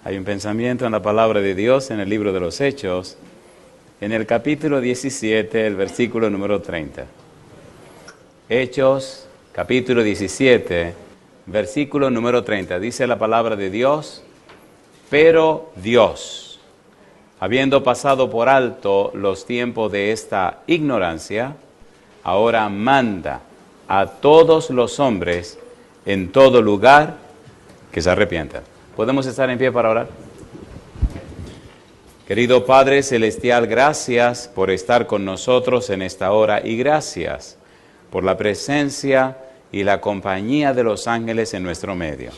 Hay un pensamiento en la palabra de Dios en el libro de los Hechos, en el capítulo 17, el versículo número 30. Hechos, capítulo 17, versículo número 30. Dice la palabra de Dios: pero Dios, habiendo pasado por alto los tiempos de esta ignorancia, ahora manda a todos los hombres en todo lugar que se arrepientan. ¿Podemos estar en pie para orar? Querido Padre Celestial, gracias por estar con nosotros en esta hora y gracias por la presencia y la compañía de los ángeles en nuestro medio.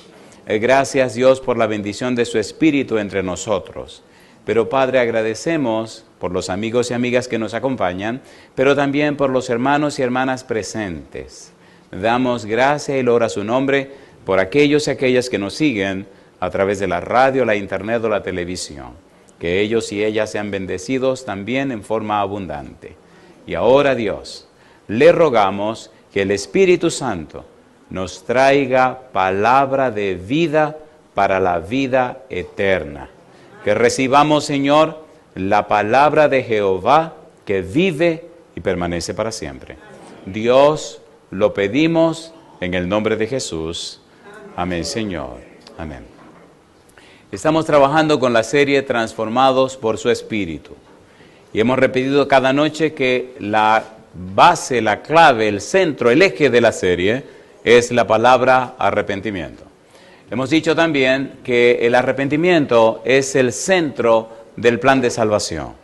Gracias, Dios, por la bendición de su Espíritu entre nosotros. Pero, Padre, agradecemos por los amigos y amigas que nos acompañan, pero también por los hermanos y hermanas presentes. Damos gracias y loor a su nombre por aquellos y aquellas que nos siguen a través de la radio, la internet o la televisión. Que ellos y ellas sean bendecidos también en forma abundante. Y ahora, Dios, le rogamos que el Espíritu Santo nos traiga palabra de vida para la vida eterna. Que recibamos, Señor, la palabra de Jehová que vive y permanece para siempre. Dios, lo pedimos en el nombre de Jesús. Amén, Señor. Amén. Estamos trabajando con la serie Transformados por su Espíritu. Y hemos repetido cada noche que la base, la clave, el centro, el eje de la serie es la palabra arrepentimiento. Hemos dicho también que el arrepentimiento es el centro del plan de salvación.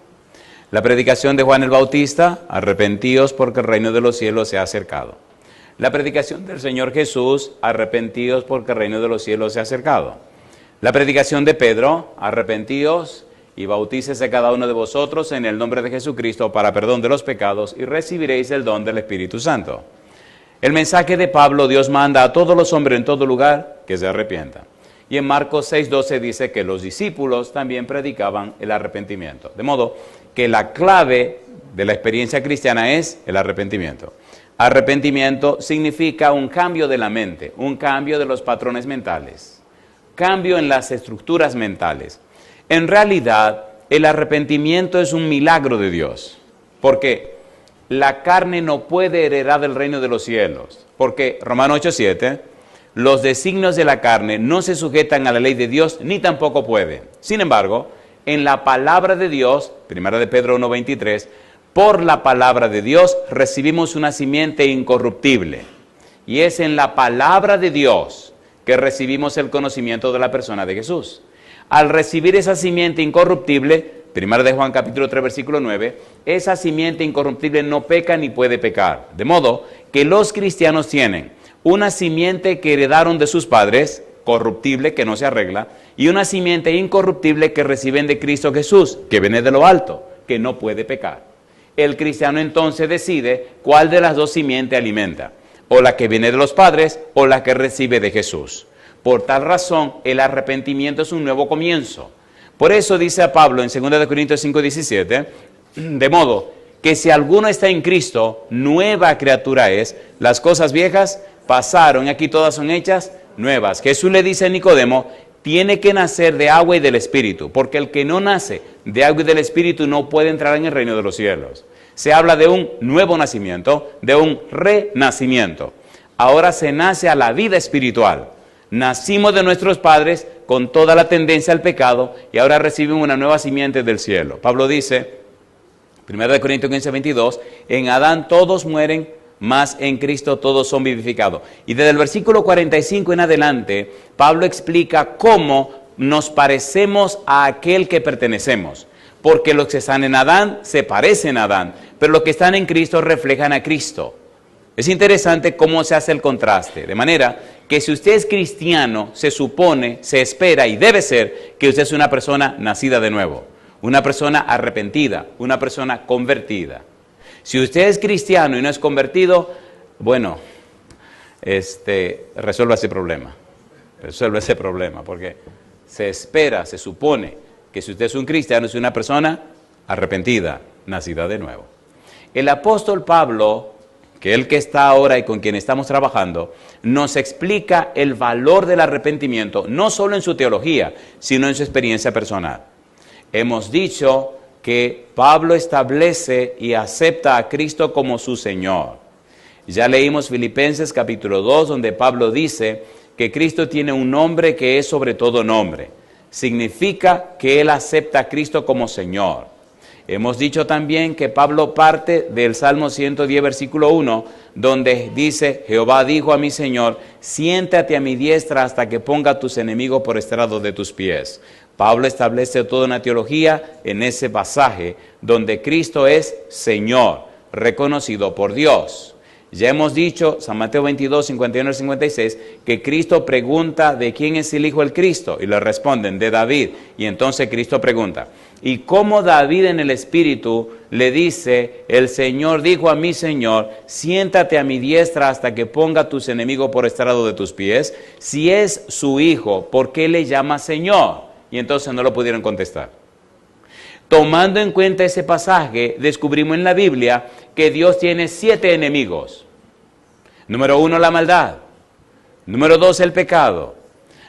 La predicación de Juan el Bautista: arrepentíos porque el reino de los cielos se ha acercado. La predicación del Señor Jesús: arrepentíos porque el reino de los cielos se ha acercado. La predicación de Pedro: arrepentíos y bautícese cada uno de vosotros en el nombre de Jesucristo para perdón de los pecados y recibiréis el don del Espíritu Santo. El mensaje de Pablo: Dios manda a todos los hombres en todo lugar que se arrepientan. Y en Marcos 6:12 dice que los discípulos también predicaban el arrepentimiento. De modo que la clave de la experiencia cristiana es el arrepentimiento. Arrepentimiento significa un cambio de la mente, un cambio de los patrones mentales, cambio en las estructuras mentales. En realidad, el arrepentimiento es un milagro de Dios, porque la carne no puede heredar el reino de los cielos, porque Romanos 8:7, los designios de la carne no se sujetan a la ley de Dios, ni tampoco pueden. Sin embargo, en la palabra de Dios, 1 de Pedro 1:23, por la palabra de Dios recibimos una simiente incorruptible, y es en la palabra de Dios que recibimos el conocimiento de la persona de Jesús. Al recibir esa simiente incorruptible, 1 de Juan capítulo 3 versículo 9, esa simiente incorruptible no peca ni puede pecar. De modo que los cristianos tienen una simiente que heredaron de sus padres, corruptible, que no se arregla, y una simiente incorruptible que reciben de Cristo Jesús, que viene de lo alto, que no puede pecar. El cristiano entonces decide cuál de las dos simientes alimenta, o la que viene de los padres, o la que recibe de Jesús. Por tal razón, el arrepentimiento es un nuevo comienzo. Por eso dice a Pablo en 2 Corintios 5:17, de modo que si alguno está en Cristo, nueva criatura es, las cosas viejas pasaron y aquí todas son hechas nuevas. Jesús le dice a Nicodemo: tiene que nacer de agua y del Espíritu, porque el que no nace de agua y del Espíritu no puede entrar en el reino de los cielos. Se habla de un nuevo nacimiento, de un renacimiento. Ahora se nace a la vida espiritual. Nacimos de nuestros padres con toda la tendencia al pecado y ahora recibimos una nueva simiente del cielo. Pablo dice, 1 Corintios 15:22, en Adán todos mueren, mas en Cristo todos son vivificados. Y desde el versículo 45 en adelante, Pablo explica cómo nos parecemos a aquel que pertenecemos. Porque los que están en Adán se parecen a Adán, pero los que están en Cristo reflejan a Cristo. Es interesante cómo se hace el contraste, de manera que si usted es cristiano, se supone, se espera y debe ser que usted es una persona nacida de nuevo, una persona arrepentida, una persona convertida. Si usted es cristiano y no es convertido, bueno, resuelva ese problema, porque se espera, se supone que si usted es un cristiano, es una persona arrepentida, nacida de nuevo. El apóstol Pablo que el que está ahora y con quien estamos trabajando, nos explica el valor del arrepentimiento, no solo en su teología, sino en su experiencia personal. Hemos dicho que Pablo establece y acepta a Cristo como su Señor. Ya leímos Filipenses capítulo 2, donde Pablo dice que Cristo tiene un nombre que es sobre todo nombre. Significa que él acepta a Cristo como Señor. Hemos dicho también que Pablo parte del Salmo 110, versículo 1, donde dice, Jehová dijo a mi Señor, siéntate a mi diestra hasta que ponga tus enemigos por estrado de tus pies. Pablo establece toda una teología en ese pasaje, donde Cristo es Señor, reconocido por Dios. Ya hemos dicho, San Mateo 22, 51 y 56, que Cristo pregunta de quién es el Hijo del Cristo, y le responden, de David. Y entonces Cristo pregunta, ¿y cómo David en el Espíritu le dice, el Señor dijo a mi Señor, siéntate a mi diestra hasta que ponga tus enemigos por estrado de tus pies? Si es su Hijo, ¿por qué le llama Señor? Y entonces no lo pudieron contestar. Tomando en cuenta ese pasaje, descubrimos en la Biblia que Dios tiene 7 enemigos. Número 1, la maldad. Número 2, el pecado.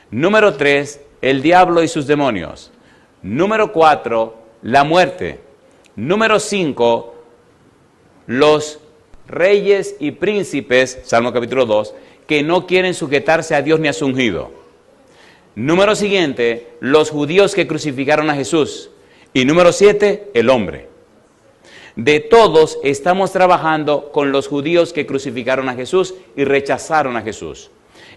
Número 3, el diablo y sus demonios. Número 4, la muerte. Número 5, los reyes y príncipes, Salmo capítulo 2, que no quieren sujetarse a Dios ni a su ungido. Número siguiente, los judíos que crucificaron a Jesús. Y número 7, el hombre. De todos estamos trabajando con los judíos que crucificaron a Jesús y rechazaron a Jesús.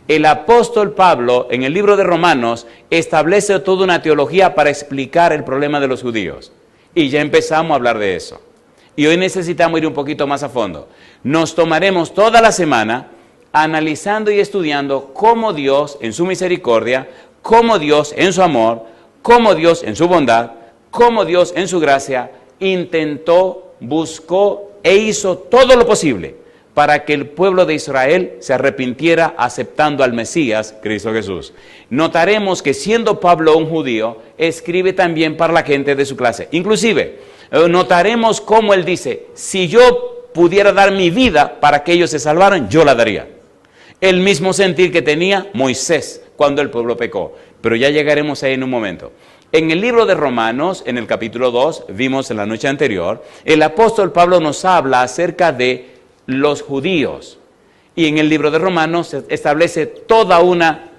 El apóstol Pablo, en el libro de Romanos, establece toda una teología para explicar el problema de los judíos. Y ya empezamos a hablar de eso. Y hoy necesitamos ir un poquito más a fondo. Nos tomaremos toda la semana analizando y estudiando cómo Dios, en su misericordia, cómo Dios, en su amor, cómo Dios, en su bondad, cómo Dios, en su gracia, intentó, buscó e hizo todo lo posible para que el pueblo de Israel se arrepintiera aceptando al Mesías, Cristo Jesús. Notaremos que siendo Pablo un judío, escribe también para la gente de su clase. Inclusive, notaremos cómo él dice, si yo pudiera dar mi vida para que ellos se salvaran, yo la daría. El mismo sentir que tenía Moisés cuando el pueblo pecó. Pero ya llegaremos ahí en un momento. En el libro de Romanos, en el capítulo 2, vimos en la noche anterior, el apóstol Pablo nos habla acerca de los judíos. Y en el libro de Romanos se establece toda una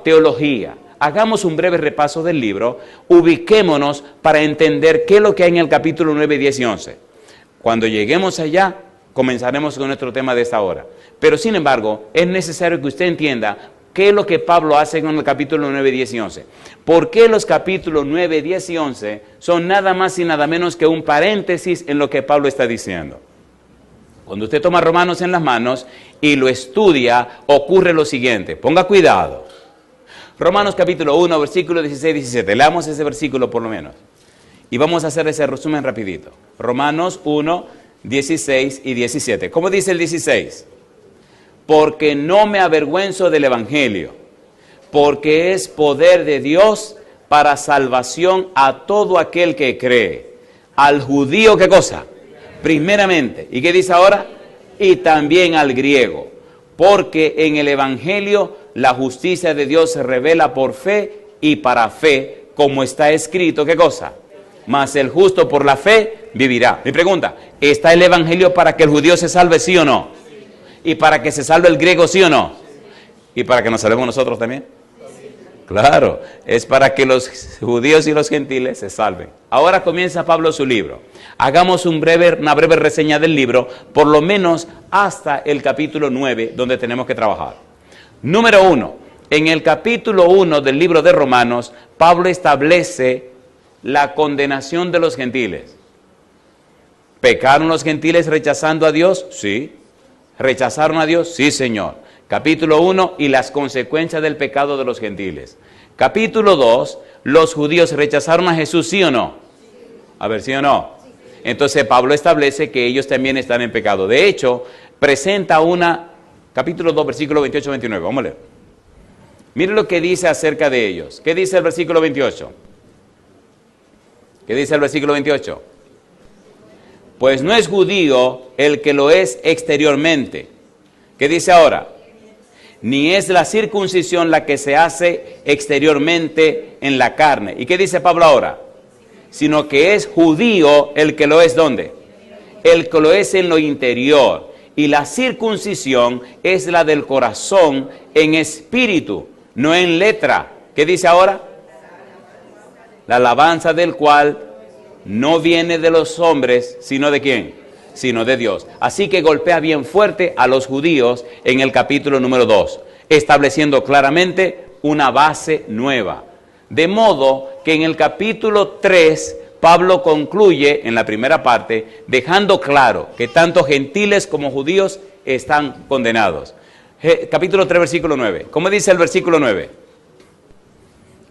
teología. Hagamos un breve repaso del libro, ubiquémonos para entender qué es lo que hay en el capítulo 9, 10 y 11. Cuando lleguemos allá, comenzaremos con nuestro tema de esta hora. Pero sin embargo, es necesario que usted entienda ¿qué es lo que Pablo hace en el capítulo 9, 10 y 11? ¿Por qué los capítulos 9, 10 y 11 son nada más y nada menos que un paréntesis en lo que Pablo está diciendo? Cuando usted toma Romanos en las manos y lo estudia, ocurre lo siguiente. Ponga cuidado. Romanos capítulo 1, versículo 16 y 17. Leamos ese versículo por lo menos. Y vamos a hacer ese resumen rapidito. Romanos 1, 16 y 17. ¿Cómo dice el 16? Porque no me avergüenzo del Evangelio, porque es poder de Dios para salvación a todo aquel que cree. Al judío, ¿qué cosa? Primeramente. ¿Y qué dice ahora? Y también al griego. Porque en el Evangelio la justicia de Dios se revela por fe y para fe, como está escrito, ¿qué cosa? Mas el justo por la fe vivirá. Mi pregunta, ¿está el Evangelio para que el judío se salve, sí o no? ¿Y para que se salve el griego, sí o no? ¿Y para que nos salvemos nosotros también? Claro, es para que los judíos y los gentiles se salven. Ahora comienza Pablo su libro. Hagamos una breve reseña del libro, por lo menos hasta el capítulo 9, donde tenemos que trabajar. Número 1, en el capítulo 1 del libro de Romanos, Pablo establece la condenación de los gentiles. ¿Pecaron los gentiles rechazando a Dios? Sí. ¿Rechazaron a Dios? Sí, Señor. Capítulo 1, y las consecuencias del pecado de los gentiles. Capítulo 2, los judíos rechazaron a Jesús, ¿sí o no? A ver, ¿sí o no? Entonces Pablo establece que ellos también están en pecado. De hecho, presenta capítulo 2, versículo 28-29. Vamos a leer. Miren lo que dice acerca de ellos. ¿Qué dice el versículo 28? ¿Qué dice el versículo 28? Pues no es judío el que lo es exteriormente. ¿Qué dice ahora? Ni es la circuncisión la que se hace exteriormente en la carne. ¿Y qué dice Pablo ahora? Sino que es judío el que lo es, ¿dónde? El que lo es en lo interior. Y la circuncisión es la del corazón en espíritu, no en letra. ¿Qué dice ahora? La alabanza del cual no viene de los hombres, sino ¿de quién? Sino de Dios. Así que golpea bien fuerte a los judíos en el capítulo número 2, estableciendo claramente una base nueva. De modo que en el capítulo 3, Pablo concluye en la primera parte, dejando claro que tanto gentiles como judíos están condenados. Capítulo 3, versículo 9. ¿Cómo dice el versículo 9?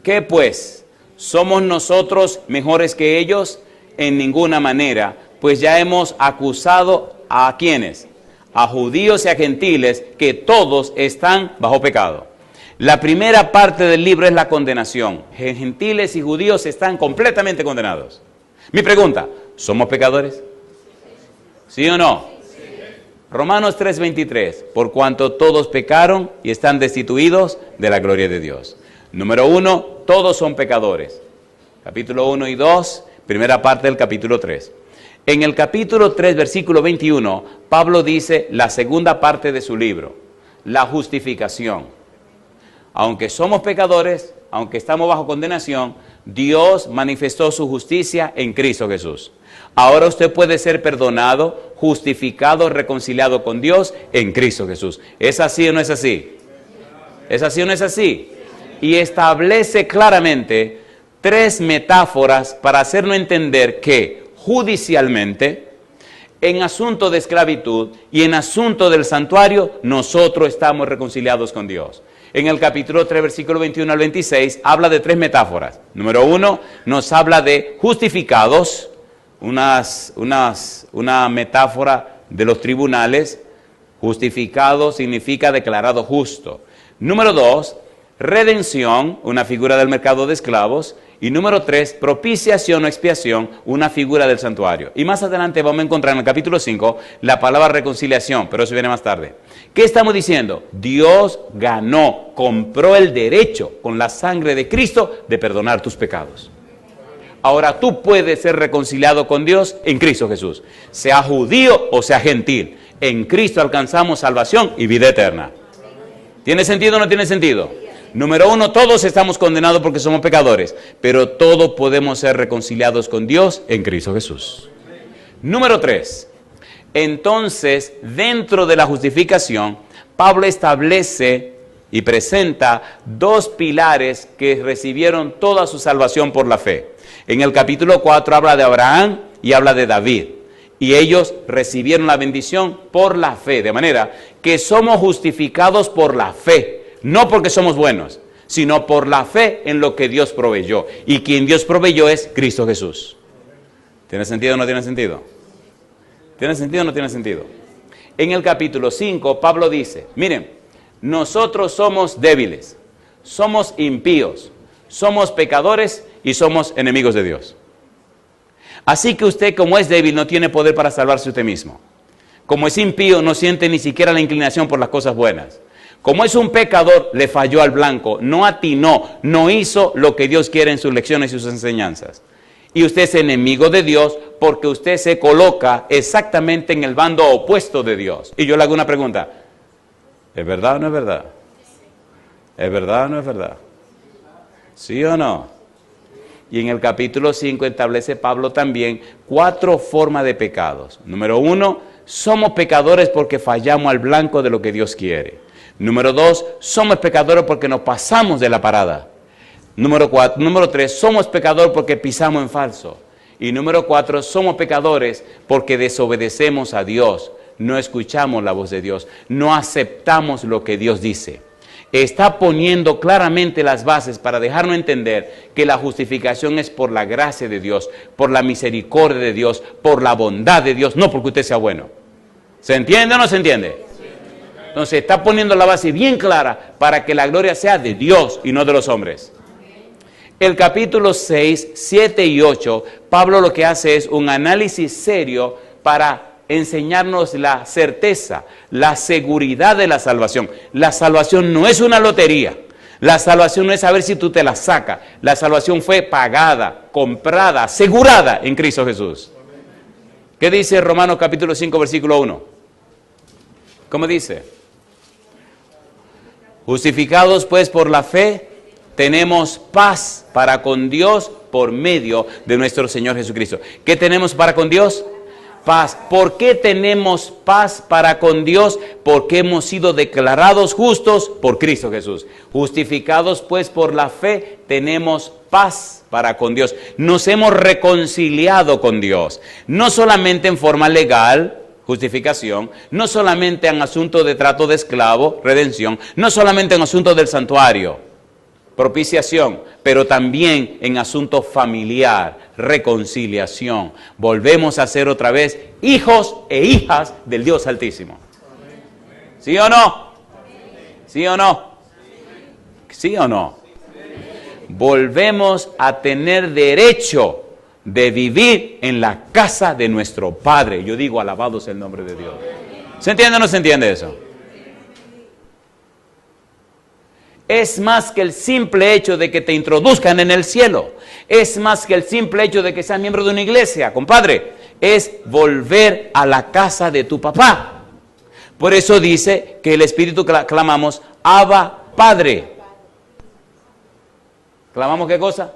¿Qué pues? ¿Somos nosotros mejores que ellos? En ninguna manera, pues ya hemos acusado a ¿quiénes? A judíos y a gentiles, que todos están bajo pecado. La primera parte del libro es la condenación. Gentiles y judíos están completamente condenados. Mi pregunta, ¿somos pecadores? ¿Sí o no? Sí. Romanos 3:23, por cuanto todos pecaron y están destituidos de la gloria de Dios. Número 1, todos son pecadores. Capítulo 1 y 2, primera parte del capítulo 3. En el capítulo 3, versículo 21, Pablo dice la segunda parte de su libro, la justificación. Aunque somos pecadores, aunque estamos bajo condenación, Dios manifestó su justicia en Cristo Jesús. Ahora usted puede ser perdonado, justificado, reconciliado con Dios en Cristo Jesús. ¿Es así o no es así? ¿Es así o no es así? Y establece claramente 3 metáforas para hacernos entender que judicialmente, en asunto de esclavitud y en asunto del santuario, nosotros estamos reconciliados con Dios. En el capítulo 3, versículo 21 al 26, habla de 3 metáforas. Número 1, nos habla de justificados, una metáfora de los tribunales. Justificado significa declarado justo. Número 2, redención, una figura del mercado de esclavos. Y número 3, propiciación o expiación, una figura del santuario. Y más adelante vamos a encontrar en el capítulo 5 la palabra reconciliación, pero eso viene más tarde. ¿Qué estamos diciendo? Dios ganó, compró el derecho con la sangre de Cristo de perdonar tus pecados. Ahora tú puedes ser reconciliado con Dios en Cristo Jesús, sea judío o sea gentil. En Cristo alcanzamos salvación y vida eterna. ¿Tiene sentido o no tiene sentido? Número 1, todos estamos condenados porque somos pecadores, pero todos podemos ser reconciliados con Dios en Cristo Jesús. Número 3, entonces, dentro de la justificación, Pablo establece y presenta 2 pilares que recibieron toda su salvación por la fe. En el capítulo 4 habla de Abraham y habla de David. Y ellos recibieron la bendición por la fe, de manera que somos justificados por la fe. No porque somos buenos, sino por la fe en lo que Dios proveyó. Y quien Dios proveyó es Cristo Jesús. ¿Tiene sentido o no tiene sentido? ¿Tiene sentido o no tiene sentido? En el capítulo 5, Pablo dice, miren, nosotros somos débiles, somos impíos, somos pecadores y somos enemigos de Dios. Así que usted, como es débil, no tiene poder para salvarse usted mismo. Como es impío, no siente ni siquiera la inclinación por las cosas buenas. Como es un pecador, le falló al blanco, no atinó, no hizo lo que Dios quiere en sus lecciones y sus enseñanzas. Y usted es enemigo de Dios porque usted se coloca exactamente en el bando opuesto de Dios. Y yo le hago una pregunta, ¿es verdad o no es verdad? ¿Es verdad o no es verdad? ¿Sí o no? Y en el capítulo 5 establece Pablo también 4 formas de pecados. Número 1, somos pecadores porque fallamos al blanco de lo que Dios quiere. Número 2, somos pecadores porque nos pasamos de la parada. Número 3, somos pecadores porque pisamos en falso. Y número 4, somos pecadores porque desobedecemos a Dios, no escuchamos la voz de Dios, no aceptamos lo que Dios dice. Está poniendo claramente las bases para dejarnos entender que la justificación es por la gracia de Dios, por la misericordia de Dios, por la bondad de Dios, no porque usted sea bueno. ¿Se entiende o no se entiende? Entonces está poniendo la base bien clara para que la gloria sea de Dios y no de los hombres. El capítulo 6, 7 y 8, Pablo lo que hace es un análisis serio para enseñarnos la certeza, la seguridad de la salvación. La salvación no es una lotería. La salvación no es saber si tú te la sacas. La salvación fue pagada, comprada, asegurada en Cristo Jesús. ¿Qué dice Romanos capítulo 5, versículo 1? ¿Cómo dice? Justificados pues por la fe, tenemos paz para con Dios por medio de nuestro Señor Jesucristo. ¿Qué tenemos para con Dios? Paz. ¿Por qué tenemos paz para con Dios? Porque hemos sido declarados justos por Cristo Jesús. Justificados pues por la fe, tenemos paz para con Dios. Nos hemos reconciliado con Dios. No solamente en forma legal, justificación, no solamente en asunto de trato de esclavo, redención, no solamente en asunto del santuario, propiciación, pero también en asunto familiar, reconciliación. Volvemos a ser otra vez hijos e hijas del Dios Altísimo. ¿Sí o no? ¿Sí o no? ¿Sí o no? Volvemos a tener derecho de vivir en la casa de nuestro Padre. Yo digo, alabado sea el nombre de Dios. ¿Se entiende o no se entiende eso? Es más que el simple hecho de que te introduzcan en el cielo. Es más que el simple hecho de que seas miembro de una iglesia, compadre. Es volver a la casa de tu papá. Por eso dice que el Espíritu clamamos, Abba, Padre. ¿Clamamos qué cosa?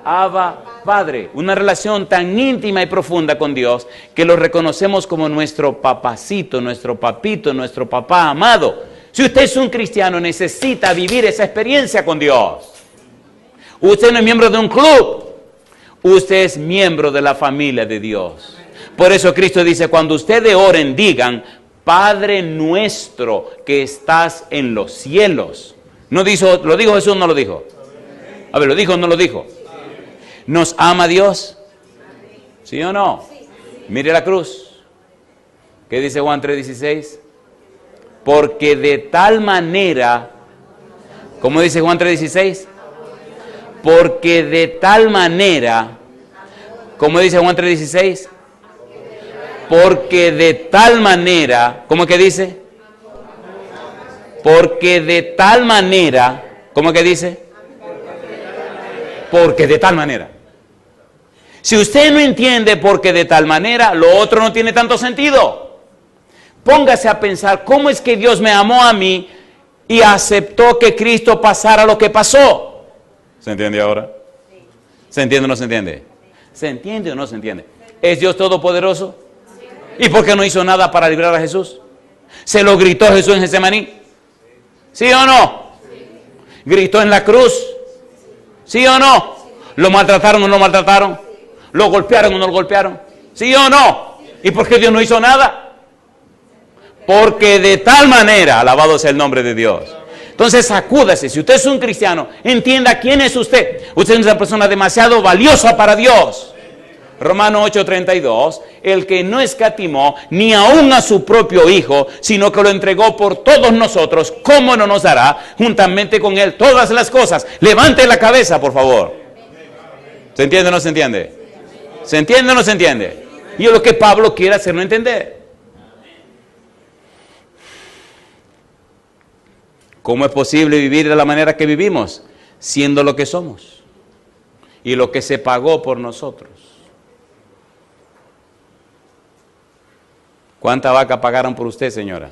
Abba, Padre. Una relación tan íntima y profunda con Dios que lo reconocemos como nuestro papacito, nuestro papito, nuestro papá amado. Si usted es un cristiano, necesita vivir esa experiencia con Dios. Usted no es miembro de un club. Usted es miembro de la familia de Dios. Por eso Cristo dice, cuando ustedes oren, digan, Padre nuestro que estás en los cielos. ¿No dijo, lo dijo Jesús o no lo dijo? A ver, ¿lo dijo o no lo dijo? ¿Nos ama Dios? ¿Sí o no? Mire la cruz. ¿Qué dice Juan 3:16? Porque de tal manera, ¿cómo dice Juan 3:16? Porque de tal manera, ¿cómo dice Juan 3:16? Porque de tal manera, ¿cómo que dice? Porque de tal manera, ¿cómo que dice? Porque de tal manera. Si usted no entiende porque de tal manera, lo otro no tiene tanto sentido. Póngase a pensar, ¿cómo es que Dios me amó a mí y aceptó que Cristo pasara lo que pasó? ¿Se entiende ahora? ¿Se entiende o no se entiende? ¿Se entiende o no se entiende? ¿Es Dios todopoderoso? ¿Y por qué no hizo nada para librar a Jesús? ¿Se lo gritó Jesús en Getsemaní? ¿Sí o no? ¿Gritó en la cruz? ¿Sí o no? ¿Lo maltrataron o no lo maltrataron? ¿Lo golpearon o no lo golpearon? ¿Sí o no? ¿Y por qué Dios no hizo nada? Porque de tal manera, alabado sea el nombre de Dios. Entonces sacúdase, si usted es un cristiano, entienda quién es usted. Usted es una persona demasiado valiosa para Dios. Romanos 8:32, el que no escatimó ni aún a su propio Hijo, sino que lo entregó por todos nosotros, ¿cómo no nos dará juntamente con Él todas las cosas? Levante la cabeza, por favor. ¿Se entiende o no se entiende? ¿Se entiende o no se entiende? Y es lo que Pablo quiere hacernos entender. ¿Cómo es posible vivir de la manera que vivimos? Siendo lo que somos y lo que se pagó por nosotros. ¿Cuánta vaca pagaron por usted, señora?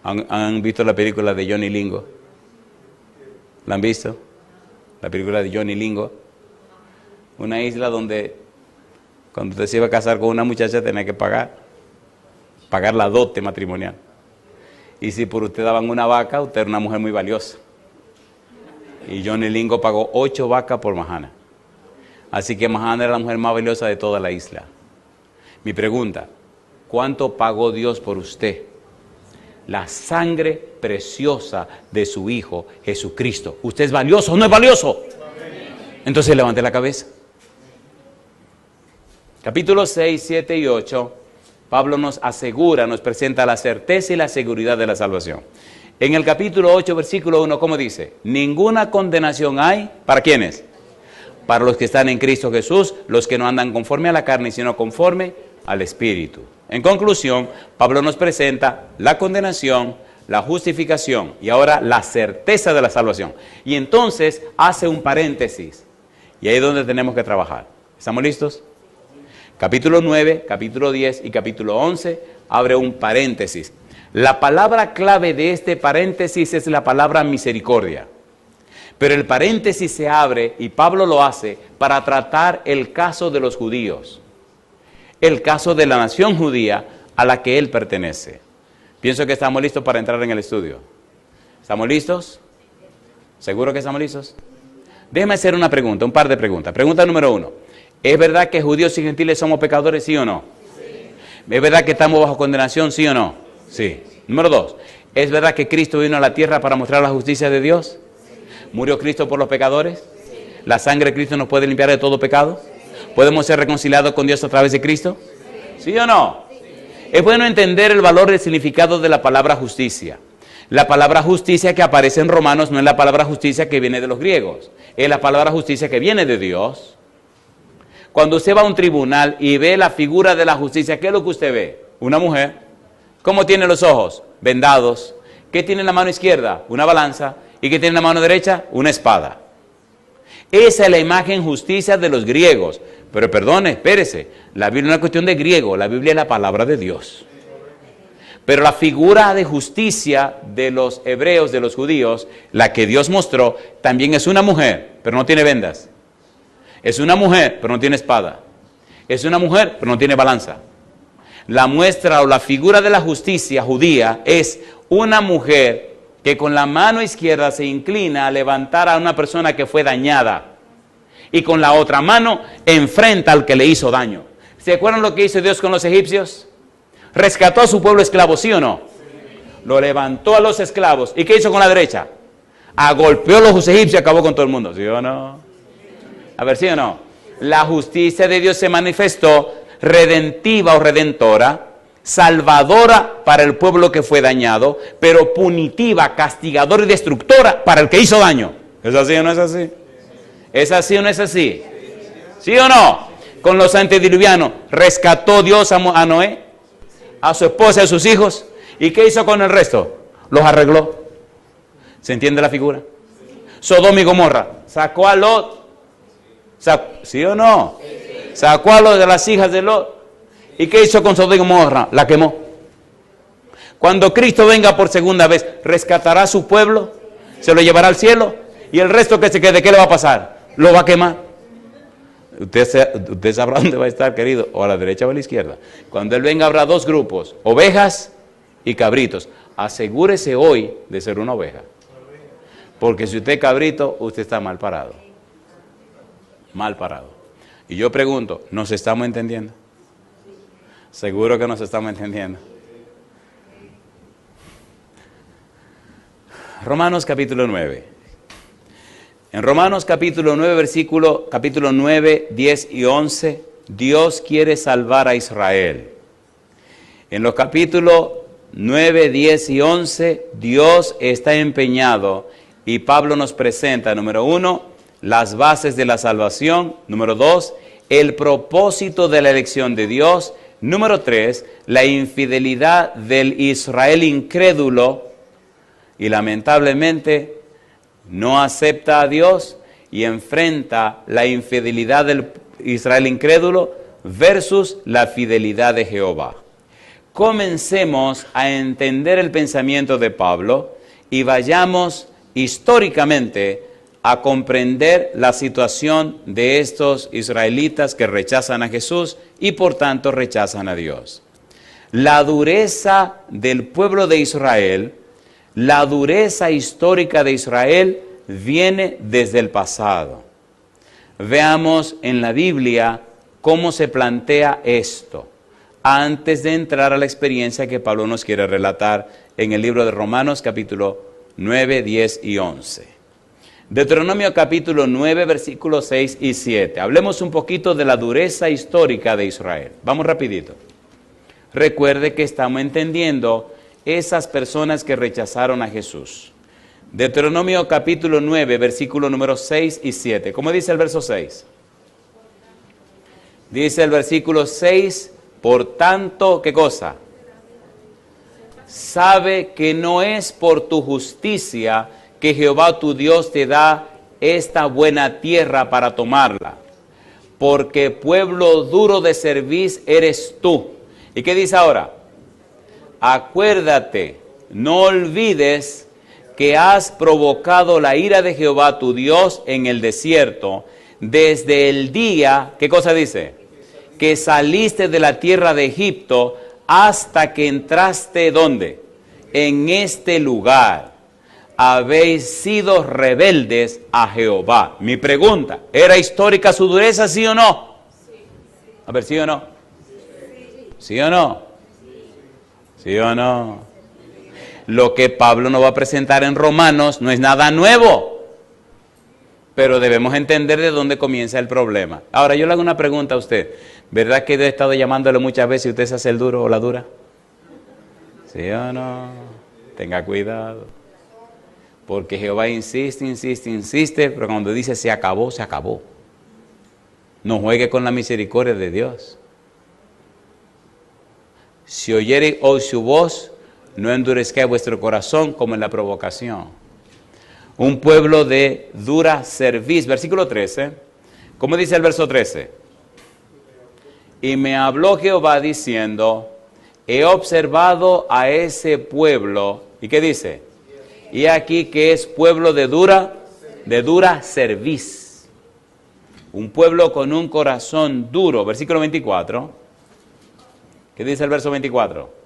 ¿Han visto la película de Johnny Lingo? ¿La han visto? La película de Johnny Lingo. Una isla donde cuando usted se iba a casar con una muchacha tenía que pagar la dote matrimonial. Y si por usted daban una vaca, usted era una mujer muy valiosa. Y Johnny Lingo pagó 8 vacas por Mahana. Así que Mahana era la mujer más valiosa de toda la isla. Mi pregunta, ¿cuánto pagó Dios por usted? La sangre preciosa de su Hijo Jesucristo. ¿Usted es valioso o no es valioso? Entonces levante la cabeza. Capítulos 6, 7 y 8. Pablo nos asegura, nos presenta la certeza y la seguridad de la salvación. En el capítulo 8, versículo 1, ¿cómo dice? Ninguna condenación hay, ¿para quiénes? para los que están en Cristo Jesús, los que no andan conforme a la carne, sino conforme al Espíritu. En conclusión, Pablo nos presenta la condenación, la justificación y ahora la certeza de la salvación. Y entonces hace un paréntesis. Y ahí es donde tenemos que trabajar. ¿Estamos listos? Capítulo 9, capítulo 10 y capítulo 11 abre un paréntesis. La palabra clave de este paréntesis es la palabra misericordia. Pero el paréntesis se abre y Pablo lo hace para tratar el caso de los judíos. El caso de la nación judía a la que él pertenece. Pienso que estamos listos para entrar en el estudio. ¿Estamos listos? ¿Seguro que estamos listos? Déjeme hacer una pregunta, un par de preguntas. Pregunta número 1. ¿Es verdad que judíos y gentiles somos pecadores, sí o no? Sí. ¿Es verdad que estamos bajo condenación, sí o no? Sí. Número 2. ¿Es verdad que Cristo vino a la tierra para mostrar la justicia de Dios? Sí. ¿Murió Cristo por los pecadores? Sí. ¿La sangre de Cristo nos puede limpiar de todo pecado? ¿Podemos ser reconciliados con Dios a través de Cristo? ¿Sí o no? Sí. Es bueno entender el valor y el significado de la palabra justicia. La palabra justicia que aparece en Romanos no es la palabra justicia que viene de los griegos. Es la palabra justicia que viene de Dios. Cuando usted va a un tribunal y ve la figura de la justicia, ¿qué es lo que usted ve? Una mujer. ¿Cómo tiene los ojos? Vendados. ¿Qué tiene en la mano izquierda? Una balanza. ¿Y qué tiene en la mano derecha? Una espada. Esa es la imagen justicia de los griegos. Pero perdone, espérese. La Biblia no es cuestión de griego. La Biblia es la palabra de Dios. Pero la figura de justicia de los hebreos, de los judíos, la que Dios mostró, también es una mujer, pero no tiene vendas. Es una mujer, pero no tiene espada. Es una mujer, pero no tiene balanza. La muestra o la figura de la justicia judía es una mujer que con la mano izquierda se inclina a levantar a una persona que fue dañada. Y con la otra mano enfrenta al que le hizo daño. ¿Se acuerdan lo que hizo Dios con los egipcios? Rescató a su pueblo esclavo, ¿sí o no? Lo levantó a los esclavos. ¿Y qué hizo con la derecha? Agolpeó a los egipcios y acabó con todo el mundo, ¿sí o no? A ver, ¿sí o no? La justicia de Dios se manifestó redentiva o redentora, salvadora para el pueblo que fue dañado, pero punitiva, castigadora y destructora para el que hizo daño. ¿Es así o no es así? ¿Es así o no es así? ¿Sí o no? Con los antediluvianos, rescató Dios a Noé, a su esposa y a sus hijos. ¿Y qué hizo con el resto? Los arregló. ¿Se entiende la figura? Sodoma y Gomorra, sacó a Lot. ¿Sí o no? Sacó a de las hijas de Lot. ¿Y qué hizo con Sodoma y Gomorra? La quemó. Cuando Cristo venga por segunda vez, ¿rescatará a su pueblo? ¿Se lo llevará al cielo? ¿Y el resto que se quede, qué le va a pasar? ¿Lo va a quemar? Usted sabrá dónde va a estar, querido, o a la derecha o a la izquierda. Cuando Él venga habrá dos grupos, ovejas y cabritos. Asegúrese hoy de ser una oveja. Porque si usted es cabrito, usted está mal parado. Mal parado. Y yo pregunto, ¿nos estamos entendiendo? Seguro que nos estamos entendiendo. Romanos capítulo 9. En Romanos capítulo 9, capítulo 9, 10 y 11, Dios quiere salvar a Israel. En los capítulos 9, 10 y 11, Dios está empeñado y Pablo nos presenta, número 1, las bases de la salvación. Número 2, el propósito de la elección de Dios. Número 3, la infidelidad del Israel incrédulo y lamentablemente no acepta a Dios y enfrenta la infidelidad del Israel incrédulo versus la fidelidad de Jehová. Comencemos a entender el pensamiento de Pablo y vayamos históricamente a comprender la situación de estos israelitas que rechazan a Jesús y por tanto rechazan a Dios. La dureza del pueblo de Israel, la dureza histórica de Israel viene desde el pasado. Veamos en la Biblia cómo se plantea esto, antes de entrar a la experiencia que Pablo nos quiere relatar en el libro de Romanos capítulo 9, 10 y 11. Deuteronomio capítulo 9, versículos 6 y 7. Hablemos un poquito de la dureza histórica de Israel. Vamos rapidito. Recuerde que estamos entendiendo esas personas que rechazaron a Jesús. Deuteronomio capítulo 9, versículo número 6 y 7. ¿Cómo dice el verso 6? Dice el versículo 6, por tanto, ¿qué cosa? Sabe que no es por tu justicia que Jehová tu Dios te da esta buena tierra para tomarla, porque pueblo duro de cerviz eres tú. ¿Y qué dice ahora? Acuérdate, no olvides que has provocado la ira de Jehová tu Dios en el desierto, desde el día, ¿qué cosa dice? Que saliste de la tierra de Egipto hasta que entraste, ¿dónde? En este lugar. Habéis sido rebeldes a Jehová. Mi pregunta, ¿era histórica su dureza, sí o no? A ver, ¿sí o no? ¿Sí o no? ¿Sí o no? Lo que Pablo nos va a presentar en Romanos no es nada nuevo, pero debemos entender de dónde comienza el problema. Ahora, yo le hago una pregunta a usted. ¿Verdad que Dios ha estado llamándole muchas veces y usted se hace el duro o la dura? ¿Sí o no? Tenga cuidado. Porque Jehová insiste, insiste, insiste, pero cuando dice se acabó, se acabó. No juegue con la misericordia de Dios. Si oyere hoy su voz, no endurezca vuestro corazón como en la provocación. Un pueblo de dura cerviz. Versículo 13. ¿Cómo dice el verso 13? Y me habló Jehová diciendo, he observado a ese pueblo. ¿Y qué dice? Y aquí que es pueblo de dura cerviz. Un pueblo con un corazón duro. Versículo 24. ¿Qué dice el verso 24?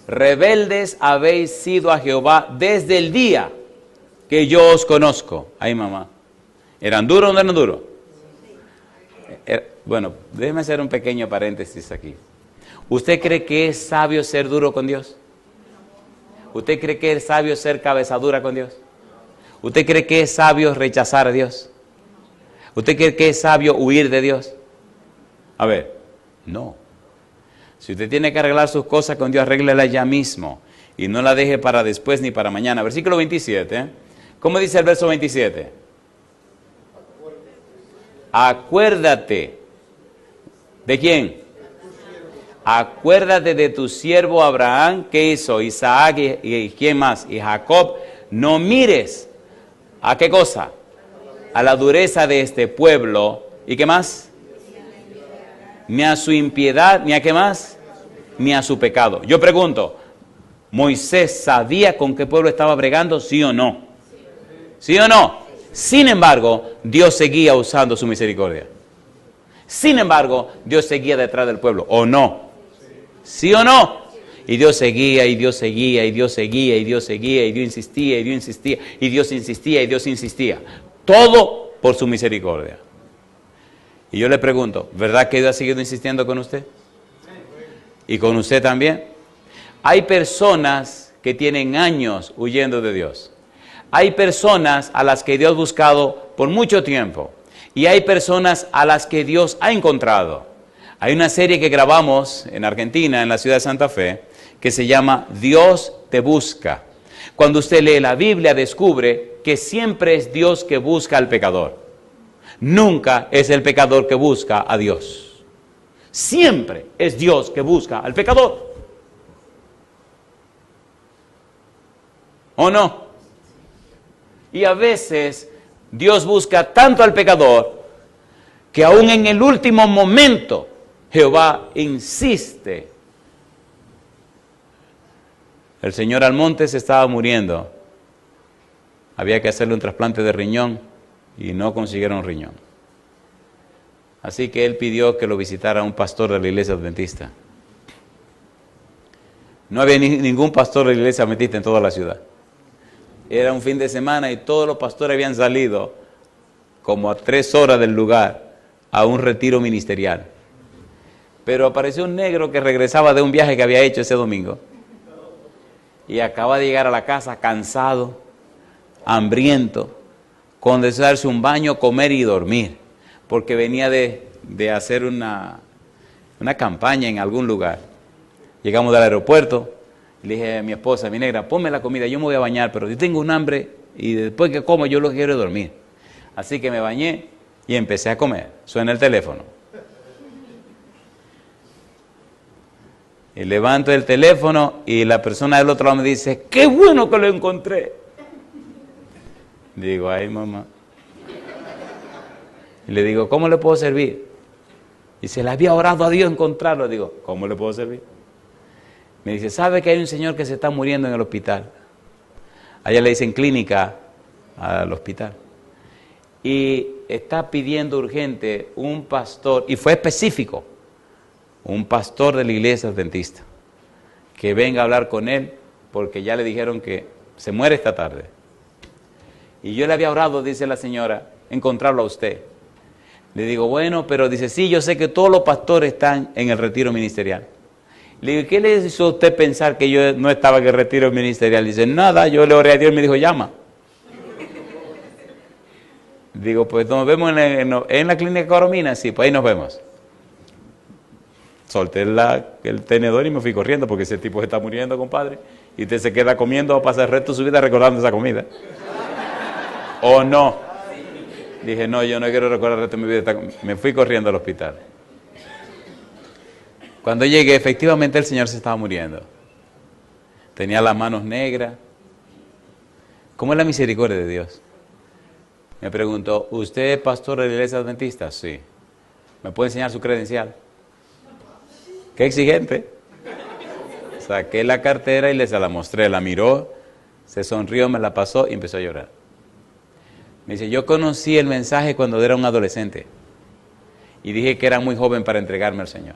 Rebeldes habéis sido a Jehová desde el día que yo os conozco. Ay, mamá. ¿Eran duros o no eran duros? Bueno, déjeme hacer un pequeño paréntesis aquí. ¿Usted cree que es sabio ser duro con Dios? ¿Usted cree que es sabio ser cabezadura con Dios? ¿Usted cree que es sabio rechazar a Dios? ¿Usted cree que es sabio huir de Dios? A ver, no. Si usted tiene que arreglar sus cosas con Dios, arréglelas ya mismo. Y no la deje para después ni para mañana. Versículo 27. ¿Cómo dice el verso 27? Acuérdate. ¿De quién? Acuérdate de tu siervo Abraham, ¿qué hizo? Isaac y ¿quién más? Y Jacob. No mires. ¿A qué cosa? A la dureza de este pueblo. ¿Y qué más? Ni a su impiedad, ni a qué más, ni a su pecado. Yo pregunto, ¿Moisés sabía con qué pueblo estaba bregando? ¿Sí o no? ¿Sí o no? Sin embargo, Dios seguía usando su misericordia. Sin embargo, Dios seguía detrás del pueblo, ¿o no? ¿Sí o no? Y Dios seguía, y Dios seguía, y Dios seguía, y Dios seguía, y Dios insistía, y Dios insistía, y Dios insistía, y Dios insistía. Todo por su misericordia. Y yo le pregunto, ¿verdad que Dios ha seguido insistiendo con usted? ¿Y con usted también? Hay personas que tienen años huyendo de Dios. Hay personas a las que Dios ha buscado por mucho tiempo. Y hay personas a las que Dios ha encontrado. Hay una serie que grabamos en Argentina, en la ciudad de Santa Fe, que se llama Dios te busca. Cuando usted lee la Biblia, descubre que siempre es Dios que busca al pecador. Nunca es el pecador que busca a Dios. Siempre es Dios que busca al pecador. ¿O no? Y a veces Dios busca tanto al pecador que aún en el último momento Jehová insiste. El señor Almonte se estaba muriendo. Había que hacerle un trasplante de riñón y no consiguieron riñón. Así que él pidió que lo visitara un pastor de la iglesia adventista. No había ningún pastor de la iglesia adventista en toda la ciudad. Era un fin de semana y todos los pastores habían salido como a 3 horas del lugar a un retiro ministerial. Pero apareció un negro que regresaba de un viaje que había hecho ese domingo y acaba de llegar a la casa cansado, hambriento, con deseo de darse un baño, comer y dormir, porque venía de hacer una campaña en algún lugar. Llegamos del aeropuerto Le dije a mi esposa, mi negra, ponme la comida, yo me voy a bañar, pero yo tengo un hambre y después que como yo lo que quiero es dormir. Así que me bañé y empecé a comer. Suena el teléfono. Y levanto el teléfono y la persona del otro lado me dice, ¡qué bueno que lo encontré! Digo, ay mamá. Y le digo, ¿cómo le puedo servir? Y se le había orado a Dios encontrarlo. Digo, ¿cómo le puedo servir? Me dice, ¿sabe que hay un señor que se está muriendo en el hospital? Allá le dicen clínica al hospital. Y está pidiendo urgente un pastor, y fue específico, un pastor de la iglesia adventista, que venga a hablar con él, porque ya le dijeron que se muere esta tarde. Y yo le había orado, dice la señora, encontrarlo a usted. Le digo, bueno, pero dice, sí, yo sé que todos los pastores están en el retiro ministerial. Le digo, ¿qué le hizo a usted pensar que yo no estaba en el retiro ministerial? Dice, nada, yo le oré a Dios y me dijo, llama. Digo, pues nos vemos en la clínica Coromina. Sí, pues ahí nos vemos. Solté el tenedor y me fui corriendo porque ese tipo se está muriendo, compadre. Y usted se queda comiendo, va a pasar el resto de su vida recordando esa comida. ¿O no? Dije, no, yo no quiero recordar el resto de mi vida. Me fui corriendo al hospital. Cuando llegué, efectivamente el señor se estaba muriendo. Tenía las manos negras. ¿Cómo es la misericordia de Dios? Me preguntó, ¿usted es pastor de la iglesia adventista? Sí. ¿Me puede enseñar su credencial? Qué exigente. Saqué la cartera y se la mostré. La miró, se sonrió, me la pasó y empezó a llorar. Me dice, yo conocí el mensaje cuando era un adolescente. Y dije que era muy joven para entregarme al Señor.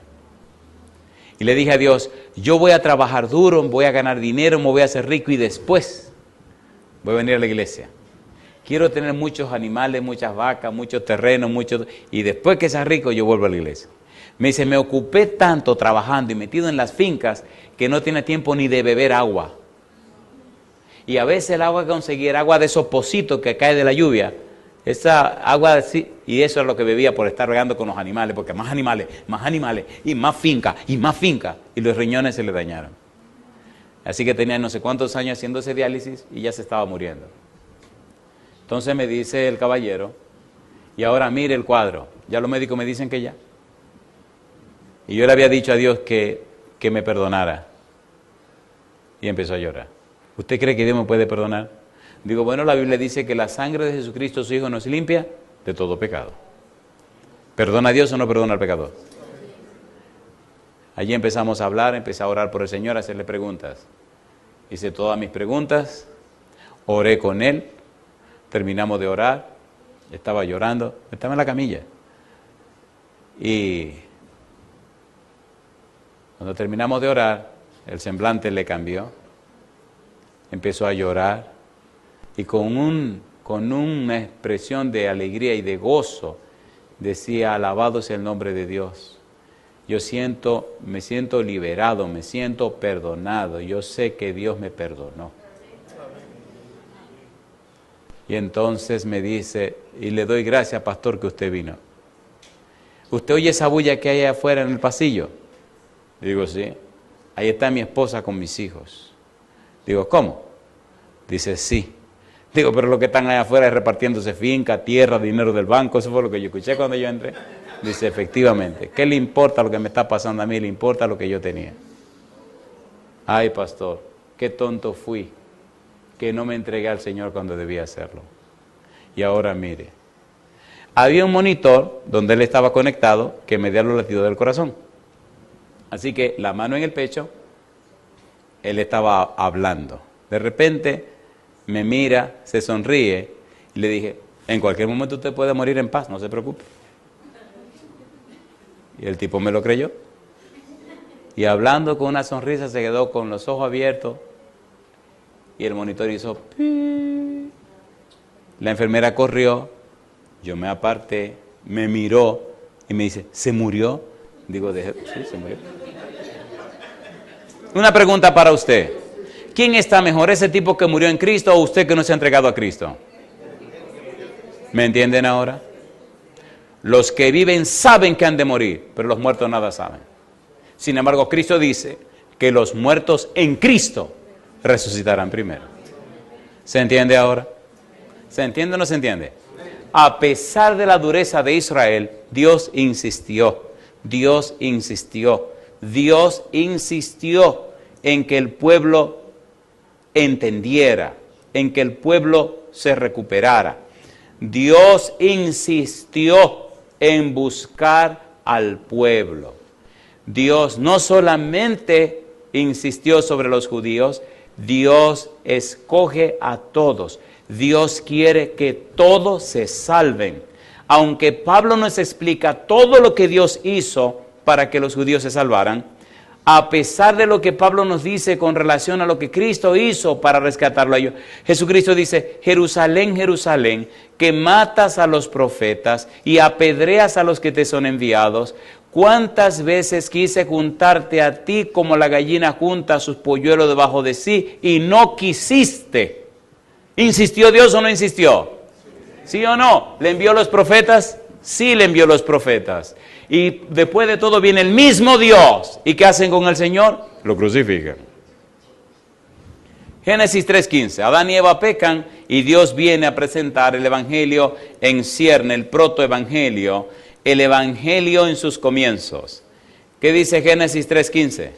Y le dije a Dios, yo voy a trabajar duro, voy a ganar dinero, me voy a hacer rico y después voy a venir a la iglesia. Quiero tener muchos animales, muchas vacas, muchos terrenos, y después que sea rico yo vuelvo a la iglesia. Me dice, me ocupé tanto trabajando y metido en las fincas que no tiene tiempo ni de beber agua. Y a veces el agua que conseguía era agua de esos pocitos que cae de la lluvia. Esa agua, y eso es lo que bebía por estar regando con los animales, porque más animales, y más finca, y los riñones se le dañaron. Así que tenía no sé cuántos años haciéndose diálisis y ya se estaba muriendo. Entonces me dice el caballero, y ahora mire el cuadro, ya los médicos me dicen que ya. Y yo le había dicho a Dios que me perdonara. Y empezó a llorar. ¿Usted cree que Dios me puede perdonar? Digo, bueno, la Biblia dice que la sangre de Jesucristo, su Hijo, nos limpia de todo pecado. ¿Perdona a Dios o no perdona al pecador? Allí empezamos a hablar, empecé a orar por el Señor, a hacerle preguntas. Hice todas mis preguntas, oré con él, terminamos de orar, estaba llorando, estaba en la camilla. Y cuando terminamos de orar, el semblante le cambió, empezó a llorar y con una expresión de alegría y de gozo decía, alabado sea el nombre de Dios. Me siento liberado, me siento perdonado, yo sé que Dios me perdonó. Y entonces me dice, y le doy gracias, pastor, que usted vino. ¿Usted oye esa bulla que hay afuera en el pasillo? Digo, sí. Ahí está mi esposa con mis hijos. Digo, ¿cómo? Dice, sí. Digo, pero lo que están allá afuera es repartiéndose finca, tierra, dinero del banco. Eso fue lo que yo escuché cuando yo entré. Dice, efectivamente, ¿qué le importa lo que me está pasando a mí? Le importa lo que yo tenía. Ay, pastor, qué tonto fui, que no me entregué al Señor cuando debía hacerlo. Y ahora mire, había un monitor donde él estaba conectado que medía los latidos del corazón. Así que la mano en el pecho, él estaba hablando. De repente me mira, se sonríe y le dije, en cualquier momento usted puede morir en paz, no se preocupe. Y el tipo me lo creyó. Y hablando con una sonrisa se quedó con los ojos abiertos y el monitor hizo pi. La enfermera corrió, yo me aparté, me miró y me dice, ¿se murió? Digo, sí, se murió. Una pregunta para usted. ¿Quién está mejor, ese tipo que murió en Cristo o usted que no se ha entregado a Cristo? ¿Me entienden ahora? Los que viven saben que han de morir, pero los muertos nada saben. Sin embargo, Cristo dice que los muertos en Cristo resucitarán primero. ¿Se entiende ahora? ¿Se entiende o no se entiende? A pesar de la dureza de Israel, Dios insistió en que el pueblo entendiera, en que el pueblo se recuperara. Dios insistió en buscar al pueblo. Dios no solamente insistió sobre los judíos, Dios escoge a todos. Dios quiere que todos se salven. Aunque Pablo nos explica todo lo que Dios hizo para que los judíos se salvaran, a pesar de lo que Pablo nos dice con relación a lo que Cristo hizo para rescatarlo a ellos, Jesucristo dice: Jerusalén, Jerusalén, que matas a los profetas y apedreas a los que te son enviados, ¿cuántas veces quise juntarte a ti como la gallina junta a sus polluelos debajo de sí y no quisiste? ¿Insistió Dios o no insistió? ¿Sí o no? ¿Le envió los profetas? Sí, le envió los profetas. Y después de todo viene el mismo Dios. ¿Y qué hacen con el Señor? Lo crucifican. Génesis 3:15. Adán y Eva pecan y Dios viene a presentar el Evangelio en cierne, el protoevangelio, el Evangelio en sus comienzos. ¿Qué dice Génesis 3:15?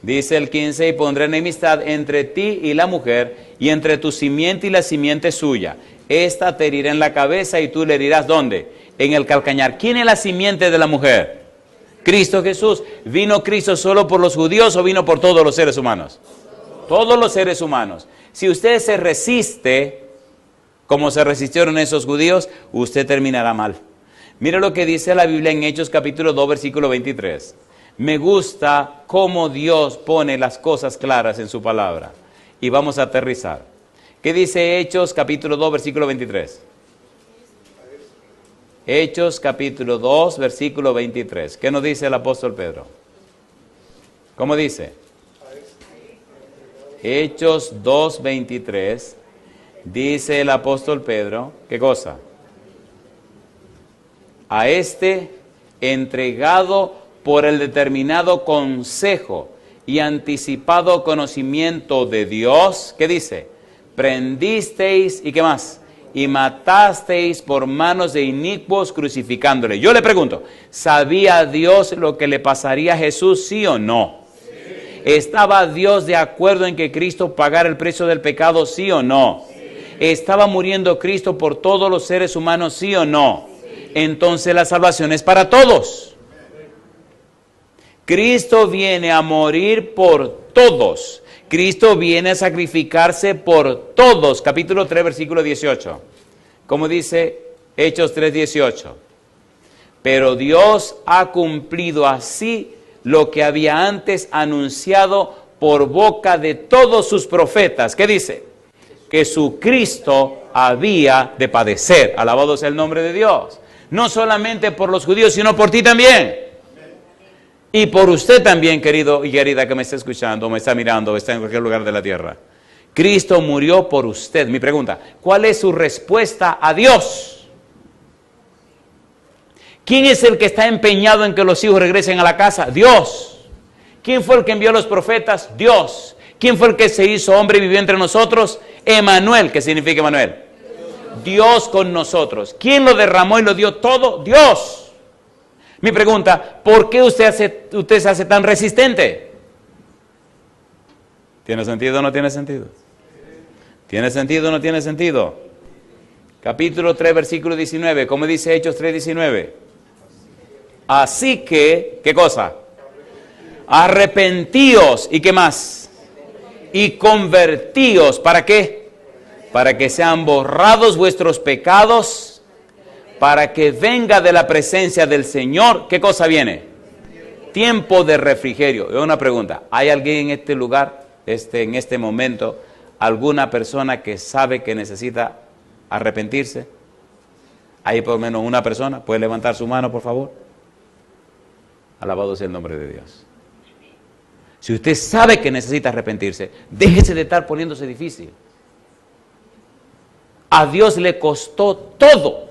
Dice el 15: y pondré enemistad entre ti y la mujer, y entre tu simiente y la simiente suya. Esta te herirá en la cabeza y tú le herirás, ¿dónde? En el calcañar. ¿Quién es la simiente de la mujer? Cristo Jesús. ¿Vino Cristo solo por los judíos o vino por todos los seres humanos? Todos los seres humanos. Si usted se resiste, como se resistieron esos judíos, usted terminará mal. Mire lo que dice la Biblia en Hechos capítulo 2, versículo 23. Me gusta cómo Dios pone las cosas claras en su palabra. Y vamos a aterrizar. ¿Qué dice Hechos capítulo 2, versículo 23? Hechos capítulo 2, versículo 23. ¿Qué nos dice el apóstol Pedro? ¿Cómo dice? Hechos 2, 23. Dice el apóstol Pedro, ¿qué cosa? A este entregado por el determinado consejo y anticipado conocimiento de Dios, ¿qué dice? Prendisteis, ¿y qué más? Y matasteis por manos de inicuos crucificándole. Yo le pregunto, ¿sabía Dios lo que le pasaría a Jesús, sí o no? Sí. ¿Estaba Dios de acuerdo en que Cristo pagara el precio del pecado, sí o no? Sí. ¿Estaba muriendo Cristo por todos los seres humanos, sí o no? Sí. Entonces la salvación es para todos. Cristo viene a morir por todos. Cristo viene a sacrificarse por todos. Capítulo 3, versículo 18. Como dice Hechos 3, 18. Pero Dios ha cumplido así lo que había antes anunciado por boca de todos sus profetas. ¿Qué dice? Que su Cristo había de padecer. Alabado sea el nombre de Dios. No solamente por los judíos, sino por ti también. Y por usted también, querido y querida que me está escuchando, me está mirando, está en cualquier lugar de la tierra. Cristo murió por usted. Mi pregunta, ¿cuál es su respuesta a Dios? ¿Quién es el que está empeñado en que los hijos regresen a la casa? Dios. ¿Quién fue el que envió a los profetas? Dios. ¿Quién fue el que se hizo hombre y vivió entre nosotros? Emanuel. ¿Qué significa Emanuel? Dios con nosotros. ¿Quién lo derramó y lo dio todo? Dios. Mi pregunta, ¿por qué usted se hace tan resistente? ¿Tiene sentido o no tiene sentido? ¿Tiene sentido o no tiene sentido? Capítulo 3, versículo 19. ¿Cómo dice Hechos 3, 19? Así que, ¿qué cosa? Arrepentíos. ¿Y qué más? Y convertíos. ¿Para qué? Para que sean borrados vuestros pecados, para que venga de la presencia del Señor. ¿Qué cosa viene? Tiempo de refrigerio. Es una pregunta. ¿Hay alguien en este lugar, en este momento, alguna persona que sabe que necesita arrepentirse? ¿Hay por lo menos una persona? ¿Puede levantar su mano, por favor? Alabado sea el nombre de Dios. Si usted sabe que necesita arrepentirse, déjese de estar poniéndose difícil. A Dios le costó todo.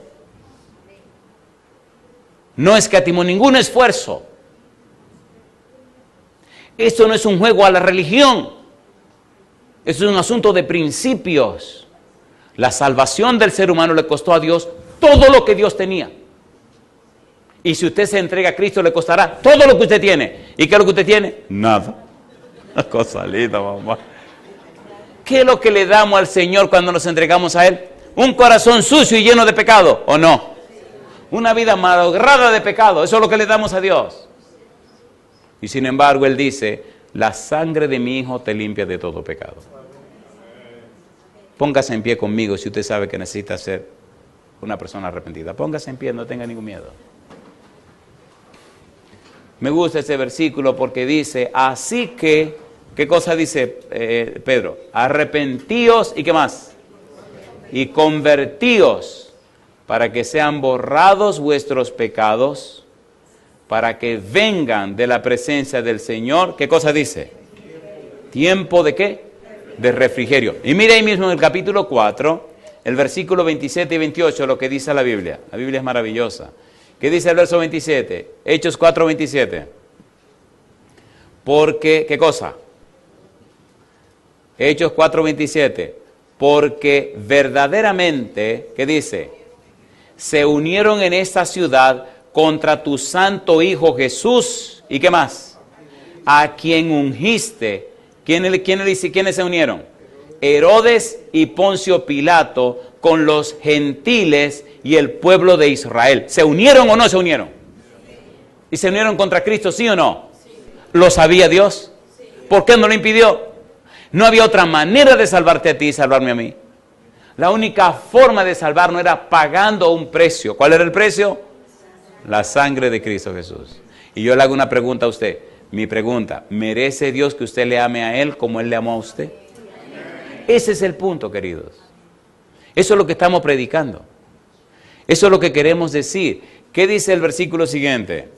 No escatimó ningún esfuerzo. Esto no es un juego a la religión. Es un asunto de principios. La salvación del ser humano le costó a Dios todo lo que Dios tenía. Y si usted se entrega a Cristo, le costará todo lo que usted tiene. ¿Y qué es lo que usted tiene? Nada. Cosa linda, mamá. ¿Qué es lo que le damos al Señor cuando nos entregamos a Él? Un corazón sucio y lleno de pecado, ¿o no? Una vida malograda de pecado. Eso es lo que le damos a Dios. Y sin embargo, Él dice, la sangre de mi Hijo te limpia de todo pecado. Póngase en pie conmigo si usted sabe que necesita ser una persona arrepentida. Póngase en pie, no tenga ningún miedo. Me gusta ese versículo porque dice, así que, ¿qué cosa dice Pedro? Arrepentíos y ¿qué más? Y convertíos para que sean borrados vuestros pecados, para que vengan de la presencia del Señor. ¿Qué cosa dice? ¿Tiempo de qué? De refrigerio. Y mire ahí mismo en el capítulo 4, el versículo 27 y 28, lo que dice la Biblia. La Biblia es maravillosa. ¿Qué dice el verso 27? Hechos 4, 27. Porque, ¿qué cosa? Hechos 4, 27. Porque verdaderamente, ¿qué dice? Se unieron en esta ciudad contra tu santo Hijo Jesús. ¿Y qué más? A quien ungiste. ¿Quiénes se unieron? Herodes y Poncio Pilato con los gentiles y el pueblo de Israel. ¿Se unieron o no se unieron? ¿Y se unieron contra Cristo, sí o no? ¿Lo sabía Dios? ¿Por qué no lo impidió? No había otra manera de salvarte a ti y salvarme a mí. La única forma de salvarnos era pagando un precio. ¿Cuál era el precio? La sangre de Cristo Jesús. Y yo le hago una pregunta a usted. Mi pregunta, ¿merece Dios que usted le ame a Él como Él le amó a usted? Ese es el punto, queridos. Eso es lo que estamos predicando. Eso es lo que queremos decir. ¿Qué dice el versículo siguiente?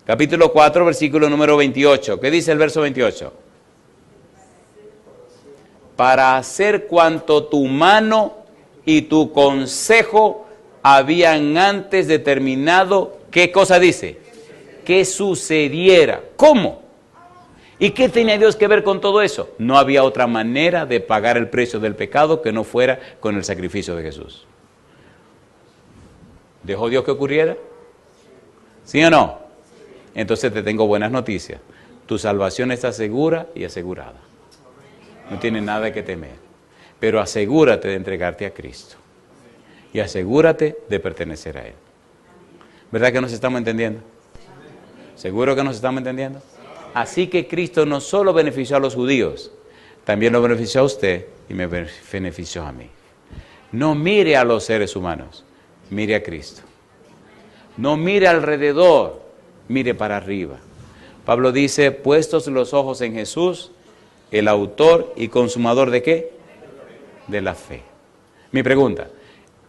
Capítulo 4, versículo número 28. ¿Qué dice el verso 28? Para hacer cuanto tu mano y tu consejo habían antes determinado, ¿qué cosa dice? Que sucediera. ¿Cómo? ¿Y qué tenía Dios que ver con todo eso? No había otra manera de pagar el precio del pecado que no fuera con el sacrificio de Jesús. ¿Dejó Dios que ocurriera? ¿Sí o no? Entonces te tengo buenas noticias. Tu salvación está segura y asegurada. No tienes nada que temer. Pero asegúrate de entregarte a Cristo. Y asegúrate de pertenecer a Él. ¿Verdad que nos estamos entendiendo? ¿Seguro que nos estamos entendiendo? Así que Cristo no solo benefició a los judíos, también lo benefició a usted y me benefició a mí. No mire a los seres humanos, mire a Cristo. No mire alrededor, mire para arriba. Pablo dice, puestos los ojos en Jesús, el autor y consumador ¿de qué? De la fe. Mi pregunta,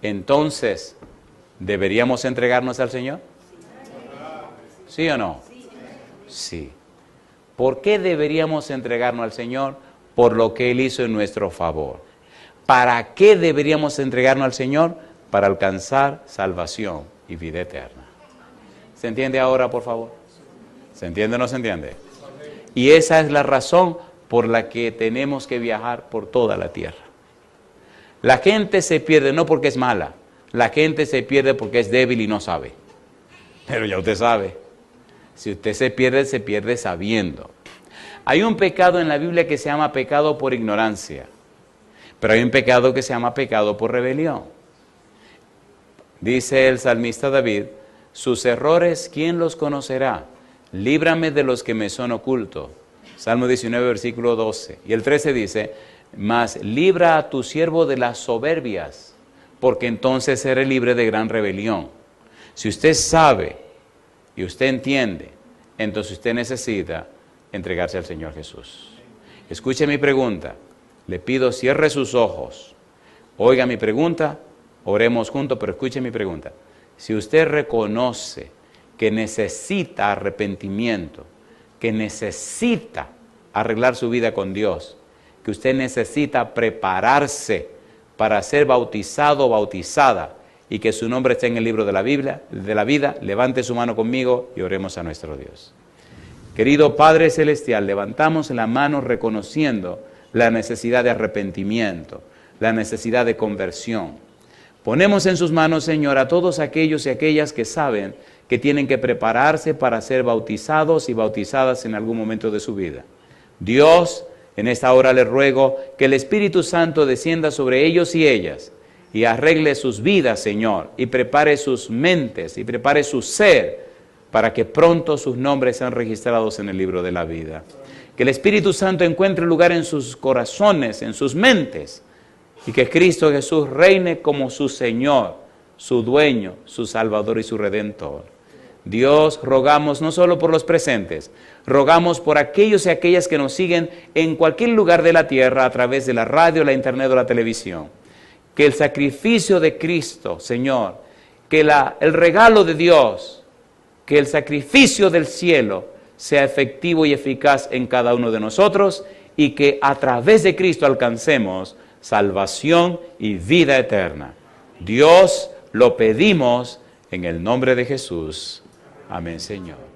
entonces, ¿deberíamos entregarnos al Señor? ¿Sí o no? Sí. ¿Por qué deberíamos entregarnos al Señor? Por lo que Él hizo en nuestro favor. ¿Para qué deberíamos entregarnos al Señor? Para alcanzar salvación y vida eterna. ¿Se entiende ahora, por favor? ¿Se entiende o no se entiende? Y esa es la razón por la que tenemos que viajar por toda la tierra. La gente se pierde no porque es mala, la gente se pierde porque es débil y no sabe. Pero ya usted sabe, si usted se pierde sabiendo. Hay un pecado en la Biblia que se llama pecado por ignorancia, pero hay un pecado que se llama pecado por rebelión. Dice el salmista David, sus errores, ¿quién los conocerá? Líbrame de los que me son ocultos. Salmo 19, versículo 12. Y el 13 dice, mas libra a tu siervo de las soberbias, porque entonces seré libre de gran rebelión. Si usted sabe y usted entiende, entonces usted necesita entregarse al Señor Jesús. Escuche mi pregunta. Le pido cierre sus ojos. Oiga mi pregunta, oremos juntos, pero escuche mi pregunta. Si usted reconoce que necesita arrepentimiento, que necesita arreglar su vida con Dios, que usted necesita prepararse para ser bautizado o bautizada y que su nombre esté en el libro de la Biblia, de la vida, levante su mano conmigo y oremos a nuestro Dios. Querido Padre Celestial, levantamos la mano reconociendo la necesidad de arrepentimiento, la necesidad de conversión. Ponemos en sus manos, Señor, a todos aquellos y aquellas que saben que tienen que prepararse para ser bautizados y bautizadas en algún momento de su vida. Dios, en esta hora les ruego que el Espíritu Santo descienda sobre ellos y ellas y arregle sus vidas, Señor, y prepare sus mentes y prepare su ser para que pronto sus nombres sean registrados en el libro de la vida. Que el Espíritu Santo encuentre lugar en sus corazones, en sus mentes, y que Cristo Jesús reine como su Señor, su dueño, su Salvador y su Redentor. Dios, rogamos no solo por los presentes, rogamos por aquellos y aquellas que nos siguen en cualquier lugar de la tierra a través de la radio, la internet o la televisión. Que el sacrificio de Cristo, Señor, que el regalo de Dios, que el sacrificio del cielo sea efectivo y eficaz en cada uno de nosotros y que a través de Cristo alcancemos salvación y vida eterna. Dios, lo pedimos en el nombre de Jesús. Amén, Señor.